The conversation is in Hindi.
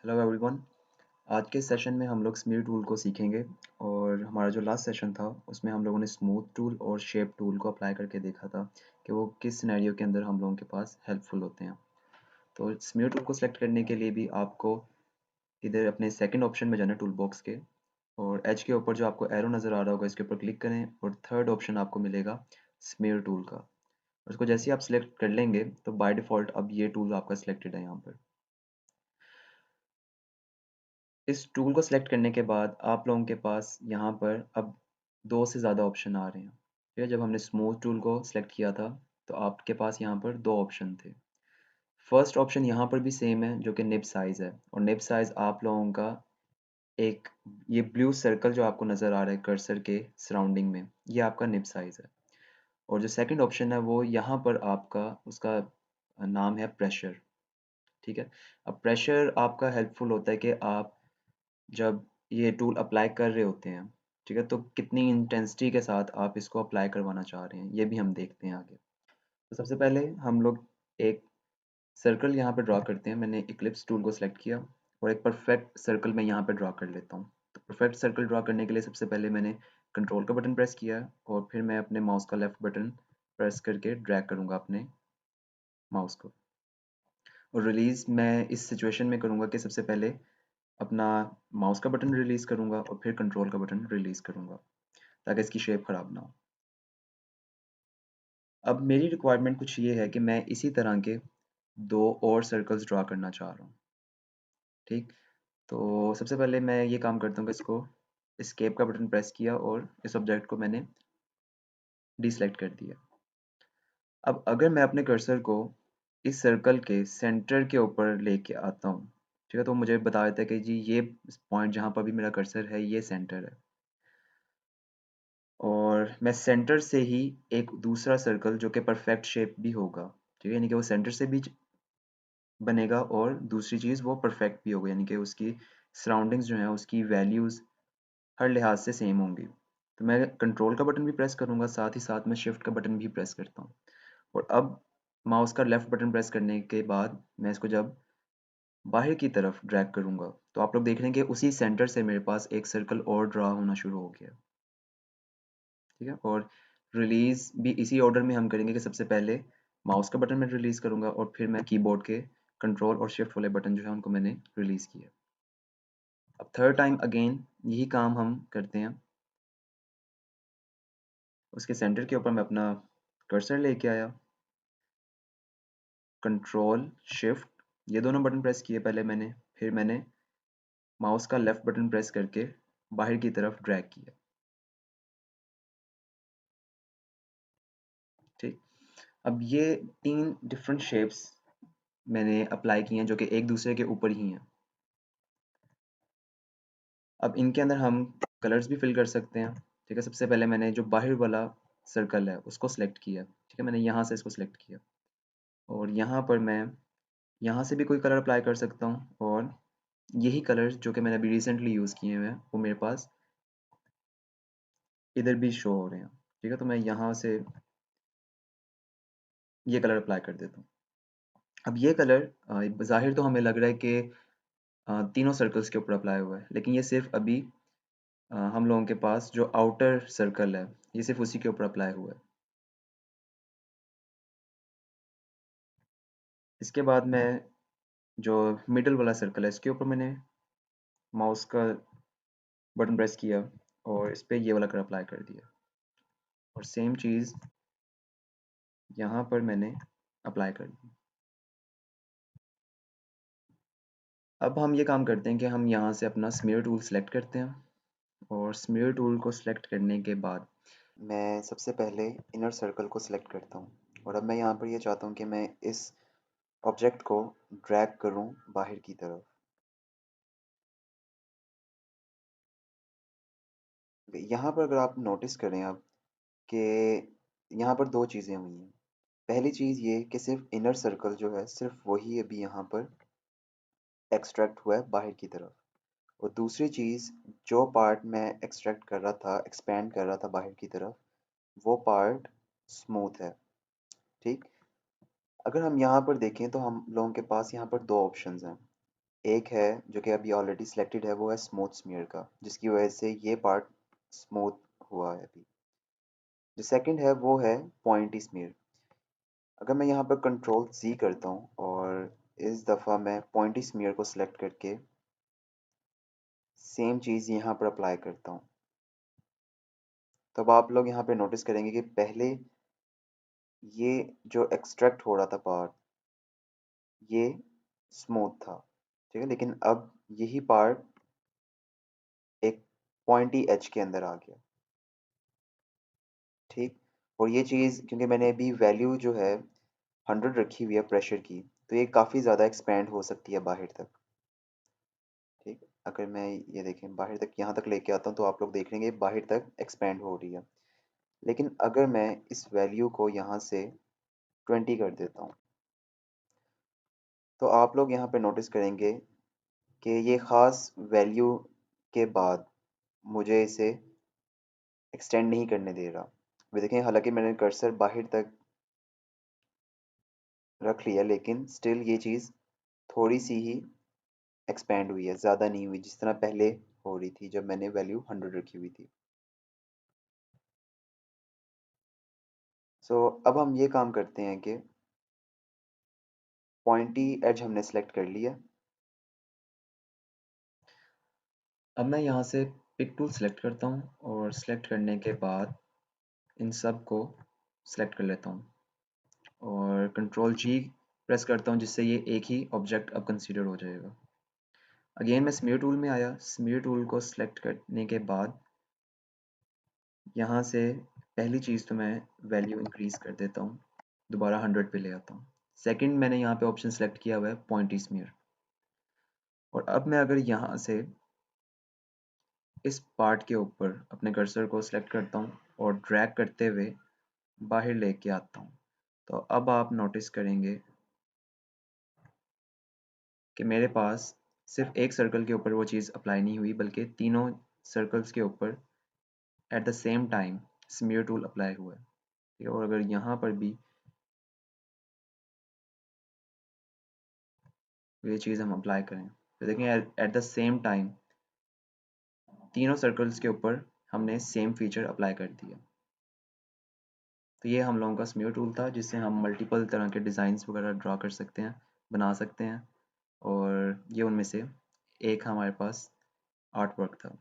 Hello everyone. आज के सेशन में हम लोग स्मीयर टूल को सीखेंगे और हमारा जो लास्ट सेशन था उसमें हम लोगों ने स्मूथ टूल और शेप टूल को अप्लाई करके देखा था कि वो किस सिनेरियो के अंदर हम लोगों के पास हेल्पफुल होते हैं। तो स्मीयर टूल को सिलेक्ट करने के लिए भी आपको इधर अपने सेकंड ऑप्शन में जाना है टूल बॉक्स के, और एज के ऊपर जो आपको एरो नज़र आ रहा होगा इसके ऊपर क्लिक करें और थर्ड ऑप्शन आपको मिलेगा स्मीयर टूल का। और उसको जैसे ही आप सिलेक्ट कर लेंगे तो बाय डिफ़ॉल्ट अब ये टूल आपका सिलेक्टेड है यहाँ पर। इस टूल को सिलेक्ट करने के बाद आप लोगों के पास यहाँ पर अब 2 से ज़्यादा ऑप्शन आ रहे हैं। ठीक है, जब हमने स्मूथ टूल को सिलेक्ट किया था तो आपके पास यहाँ पर 2 ऑप्शन थे। फर्स्ट ऑप्शन यहाँ पर भी सेम है जो कि निब साइज़ है, और निब साइज़ आप लोगों का एक ये ब्लू सर्कल जो आपको नज़र आ रहा है कर्सर के सराउंडिंग में, ये आपका निब साइज़ है। और जो सेकंड ऑप्शन है वो यहाँ पर आपका उसका नाम है प्रेशर। ठीक है, अब प्रेशर आपका हेल्पफुल होता है कि आप जब ये टूल अप्लाई कर रहे होते हैं, ठीक है, तो कितनी इंटेंसिटी के साथ आप इसको अप्लाई करवाना चाह रहे हैं, ये भी हम देखते हैं आगे। तो सबसे पहले हम लोग एक सर्कल यहाँ पे ड्रा करते हैं। मैंने इक्लिप्स टूल को सिलेक्ट किया और एक परफेक्ट सर्कल मैं यहाँ पे ड्रा कर लेता हूँ। तो परफेक्ट सर्कल ड्रा करने के लिए सबसे पहले मैंने कंट्रोल का बटन प्रेस किया और फिर मैं अपने माउस का लेफ्ट बटन प्रेस करके ड्रैग करूँगा अपने माउस को। और रिलीज़ मैं इस सिचुएशन में करूँगा कि सबसे पहले अपना माउस का बटन रिलीज़ करूँगा और फिर कंट्रोल का बटन रिलीज़ करूँगा ताकि इसकी शेप ख़राब ना हो। अब मेरी रिक्वायरमेंट कुछ ये है कि मैं इसी तरह के 2 और सर्कल्स ड्रा करना चाह रहा हूँ। ठीक? तो सबसे पहले मैं ये काम करता हूँ कि इसको एस्केप का बटन प्रेस किया और इस ऑब्जेक्ट को मैंने डीसेलेक्ट कर दिया। अब अगर मैं अपने कर्सर को इस सर्कल के सेंटर के ऊपर लेके आता हूँ, ठीक है? तो मुझे बता देता है कि जी ये पॉइंट जहाँ पर भी मेरा कर्सर है ये सेंटर है। और मैं सेंटर से ही एक दूसरा सर्कल जो कि परफेक्ट शेप भी होगा, ठीक है? यानी कि वो सेंटर से भी बनेगा और दूसरी चीज़ वो परफेक्ट भी होगा, यानी कि उसकी सराउंडिंग्स जो हैं उसकी वैल्यूज़ हर लिहाज से सेम होंगी। तो मैं कंट्रोल का बटन भी प्रेस करूँगा, साथ ही साथ मैं शिफ्ट का बटन भी प्रेस करता हूँ। और अब माउस का लेफ्ट बटन प्रेस करने के बाद मैं इसको जब बाहर की तरफ ड्रैग करूँगा तो आप लोग देख रहे हैं कि उसी सेंटर से मेरे पास एक सर्कल और ड्रा होना शुरू हो गया। ठीक है, और रिलीज़ भी इसी ऑर्डर में हम करेंगे कि सबसे पहले माउस का बटन मैं रिलीज़ करूँगा और फिर मैं कीबोर्ड के कंट्रोल और शिफ्ट वाले बटन जो है उनको मैंने रिलीज़ किया। अब थर्ड टाइम अगेन यही काम हम करते हैं। उसके सेंटर के ऊपर मैं अपना कर्सर लेके आया, कंट्रोल शिफ्ट ये दोनों बटन प्रेस किए पहले मैंने, फिर मैंने माउस का लेफ्ट बटन प्रेस करके बाहर की तरफ ड्रैग किया। ठीक, अब ये 3 डिफरेंट शेप्स मैंने अप्लाई किए हैं जो कि एक दूसरे के ऊपर ही हैं। अब इनके अंदर हम कलर्स भी फिल कर सकते हैं। ठीक है, सबसे पहले मैंने जो बाहर वाला सर्कल है उसको सेलेक्ट किया। ठीक है, मैंने यहाँ से इसको सेलेक्ट किया और यहाँ पर मैं यहाँ से भी कोई कलर अप्लाई कर सकता हूँ, और यही कलर्स जो कि मैंने अभी रिसेंटली यूज़ किए हुए हैं वो मेरे पास इधर भी शो हो रहे हैं। ठीक है, तो मैं यहाँ से ये कलर अप्लाई कर देता हूँ। अब ये कलर ज़ाहिर तो हमें लग रहा है कि तीनों सर्कल्स के ऊपर अप्लाई हुआ है, लेकिन ये सिर्फ अभी हम लोगों के पास जो आउटर सर्कल है ये सिर्फ उसी के ऊपर अप्लाई हुआ है। इसके बाद मैं जो मिडल वाला सर्कल है इसके ऊपर मैंने माउस का बटन प्रेस किया और इस पे ये वाला कलर अप्लाई कर दिया, और सेम चीज़ यहाँ पर मैंने अप्लाई कर दी। अब हम ये काम करते हैं कि हम यहाँ से अपना स्मीयर टूल सेलेक्ट करते हैं, और स्मीयर टूल को सिलेक्ट करने के बाद मैं सबसे पहले इनर सर्कल को सिलेक्ट करता हूँ, और अब मैं यहाँ पर ये चाहता हूँ कि मैं इस ऑब्जेक्ट को ड्रैग करूँ बाहर की तरफ। यहाँ पर अगर आप नोटिस करें आप कि यहाँ पर 2 चीज़ें हुई हैं। पहली चीज़ ये कि सिर्फ इनर सर्कल जो है सिर्फ वही अभी यहाँ पर एक्सट्रैक्ट हुआ है बाहर की तरफ, और दूसरी चीज़ जो पार्ट मैं एक्सट्रैक्ट कर रहा था, एक्सपैंड कर रहा था बाहर की तरफ, वो पार्ट स्मूथ है। ठीक, अगर हम यहाँ पर देखें तो हम लोगों के पास यहाँ पर 2 ऑप्शंस हैं। एक है जो कि अभी ऑलरेडी सिलेक्टेड है, वो है स्मूथ स्मीयर का, जिसकी वजह से ये पार्ट स्मूथ हुआ है अभी। जो सेकंड है वो है पॉइंटी स्मीयर। अगर मैं यहाँ पर कंट्रोल Z करता हूँ और इस दफ़ा मैं पॉइंटी स्मीयर को सिलेक्ट करके सेम चीज़ यहाँ पर अप्लाई करता हूँ, तब आप लोग यहाँ पे नोटिस करेंगे कि पहले ये जो एक्सट्रैक्ट हो रहा था पार्ट, ये स्मूथ था, ठीक है, लेकिन अब यही पार्ट एक पॉइंटी एज के अंदर आ गया, ठीक। और ये चीज़ क्योंकि मैंने अभी वैल्यू जो है 100 रखी हुई है प्रेशर की, तो ये काफ़ी ज़्यादा एक्सपेंड हो सकती है बाहर तक, ठीक। अगर मैं ये देखें बाहर तक, यहाँ तक लेके आता हूँ, तो आप लोग देख लेंगे बाहर तक एक्सपेंड हो रही है। लेकिन अगर मैं इस वैल्यू को यहाँ से 20 कर देता हूँ, तो आप लोग यहाँ पे नोटिस करेंगे कि ये ख़ास वैल्यू के बाद मुझे इसे एक्सटेंड नहीं करने दे रहा। अभी देखें, हालांकि मैंने कर्सर बाहर तक रख लिया, लेकिन स्टिल ये चीज़ थोड़ी सी ही एक्सपेंड हुई है, ज़्यादा नहीं हुई जिस तरह पहले हो रही थी जब मैंने वैल्यू 100 रखी हुई थी। सो अब हम ये काम करते हैं कि पॉइंटी एज हमने सेलेक्ट कर लिया। अब मैं यहाँ से पिक टूल सेलेक्ट करता हूँ और सेलेक्ट करने के बाद इन सब को सेलेक्ट कर लेता हूँ और कंट्रोल G प्रेस करता हूँ, जिससे ये एक ही ऑब्जेक्ट अब कंसीडर हो जाएगा। अगेन मैं स्मीयर टूल में आया, स्मीयर टूल को सेलेक्ट करने के बाद यहाँ से पहली चीज़ तो मैं वैल्यू इंक्रीज़ कर देता हूँ, दोबारा 100 पे ले आता हूँ। सेकंड मैंने यहाँ पे ऑप्शन सेलेक्ट किया हुआ है पॉइंटी स्मीयर, और अब मैं अगर यहाँ से इस पार्ट के ऊपर अपने कर्सर को सेलेक्ट करता हूँ और ड्रैग करते हुए बाहर लेके आता हूँ, तो अब आप नोटिस करेंगे कि मेरे पास सिर्फ एक सर्कल के ऊपर वो चीज़ अप्लाई नहीं हुई, बल्कि तीनों सर्कल्स के ऊपर at the same time smear tool apply हुआ है, ठीक है। और अगर यहाँ पर भी ये चीज़ हम अप्लाई करें, तो देखें एट द सेम टाइम तीनों सर्कल्स के ऊपर हमने सेम फीचर अप्लाई कर दिया। तो ये हम लोगों का स्मीयर टूल था, जिससे हम मल्टीपल तरह के डिज़ाइंस वगैरह ड्रा कर सकते हैं, बना सकते हैं, और ये उनमें से एक हमारे पास आर्ट वर्क था।